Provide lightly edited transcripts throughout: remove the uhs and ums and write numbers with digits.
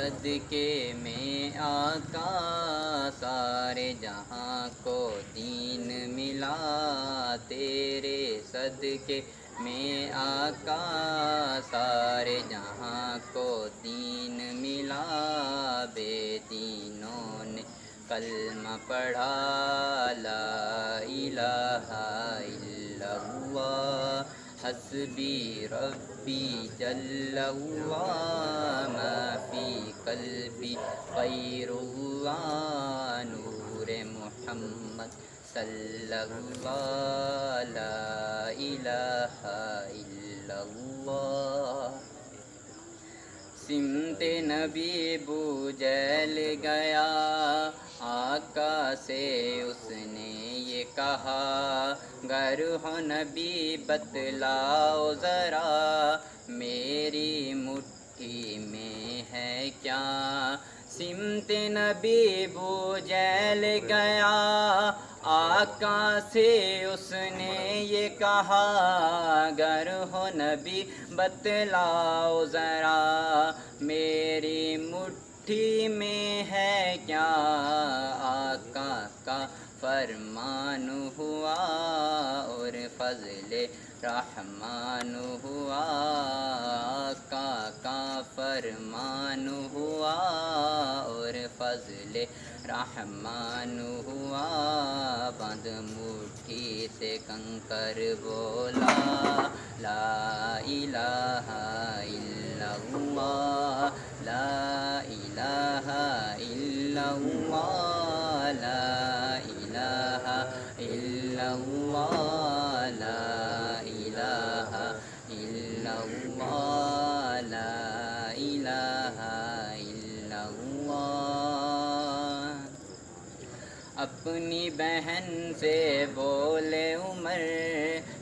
صدقے میں آقا سارے جہاں کو دین ملا، تیرے صدقے میں آقا سارے جہاں کو دین ملا، بے دینوں نے کلمہ پڑھا لا الہ الا اللہ، حسبی ربی جل اللہ، ما فی قلبی غیر اللہ، نور محمد صلی اللہ، لا الہ الا اللہ۔ سمت نبی بو جہل گیا، آقا سے اس نے یہ کہا، گر ہو نبی بتلاؤ ذرا، میری مٹھی میں ہے کیا؟ سمت نبی بو جہل گیا، آقا سے اس نے یہ کہا، گر ہو نبی بتلاؤ ذرا، میری مٹھی میں ہے کیا؟ آقا کا فرمان ہوا اور فضل رحمان ہوا، آقا کا فرمان ہوا اور فضل رحمان ہوا، بند مٹھی سے کنکر بولا لا الہ الا اللہ، لا الہ الا اللہ، لا الہ الا اللہ، لا الہ الا اللہ، لا الہ الا اللہ۔ اپنی بہن سے بولے عمر،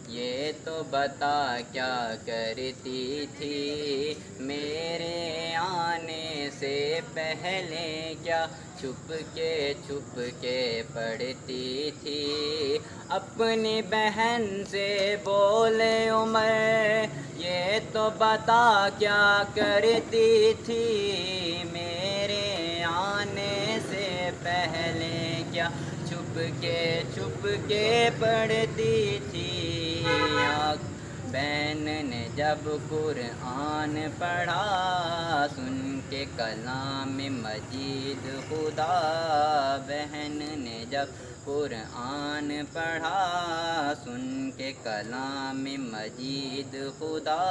یہ تو بتا کیا کرتی تھی، میرے آنے سے پہلے کیا چھپ کے پڑھتی تھی؟ اپنی بہن سے بولے عمر، یہ تو بتا کیا کرتی تھی، میرے آنے سے پہلے کیا چھپ کے پڑھتی تھی؟ بہن نے جب قرآن پڑھا، سن کے کلام مجید خدا، بہن نے جب قرآن پڑھا، سن کے کلام مجید خدا،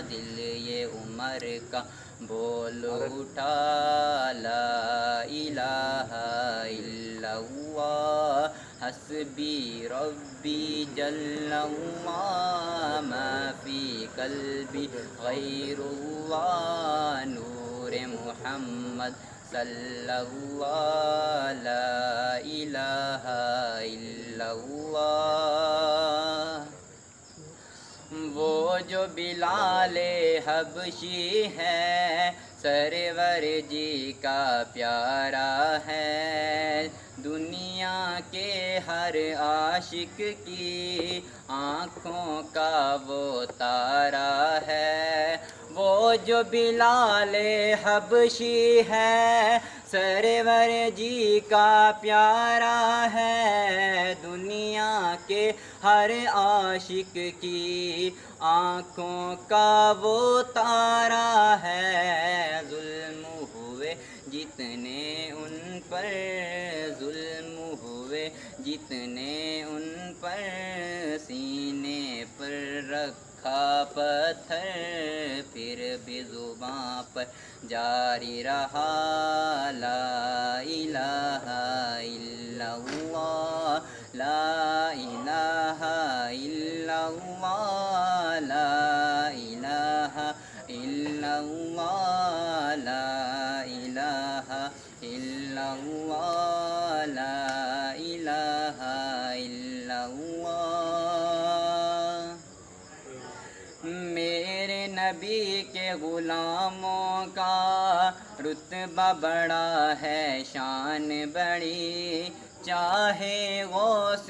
دل یہ عمر کا بول اٹھا لا الہ الا اللہ، حسبی ربی جل اللہ، ما فی قلبی غیر اللہ، نور محمد صلی اللہ، لا الہ الا اللہ۔ وہ جو بلال حبشی ہے، سرور جی کا پیارا ہے، دنیا کے ہر عاشق کی آنکھوں کا وہ تارا ہے، وہ جو بلال حبشی ہے، سرور جی کا پیارا ہے، دنیا کے ہر عاشق کی آنکھوں کا وہ تارا ہے، ظلم ہوئے جتنے ان پر، ظلم ہوئے جتنے ان پر، سینے پر رکھا پتھر، پھر بھی زباں پر جاری رہا لا الہ الا اللہ، لا الہ الا اللہ، لا الہ الا اللہ، لا الہ الا اللہ، لا الہ الا اللہ۔ میرے نبی کے غلاموں کا رتبہ بڑا ہے، شان بڑی، چاہے غوث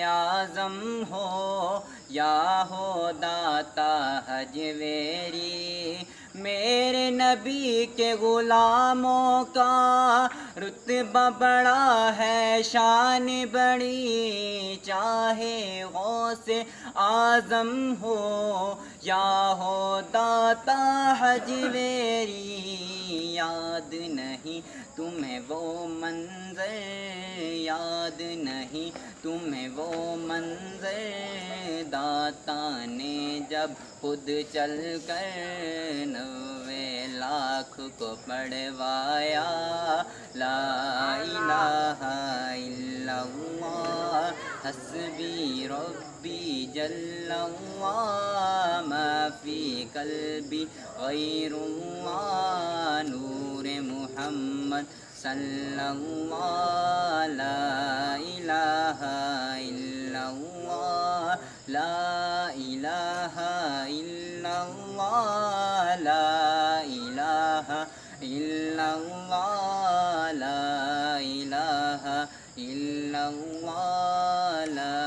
اعظم ہو یا ہو داتا حجویری، میرے نبی کے غلاموں کا رتبہ بڑا ہے، شان بڑی، چاہے غوث اعظم ہو یا ہو داتا حج میری، یاد نہیں تمہیں وہ منظر، یاد نہیں تمہیں وہ منظر، داتا نے جب خود چل کر 90 لاکھ کو پڑھوایا، لا الہ الا اللہ حسبی ربی جل اللہ، ما فی قلبی غیر اللہ، نور محمد صلی اللہ، لا الہ الا اللہ، لا الہ الا اللہ، لا الہ الا اللہ، لا الہ الا اللہ، لا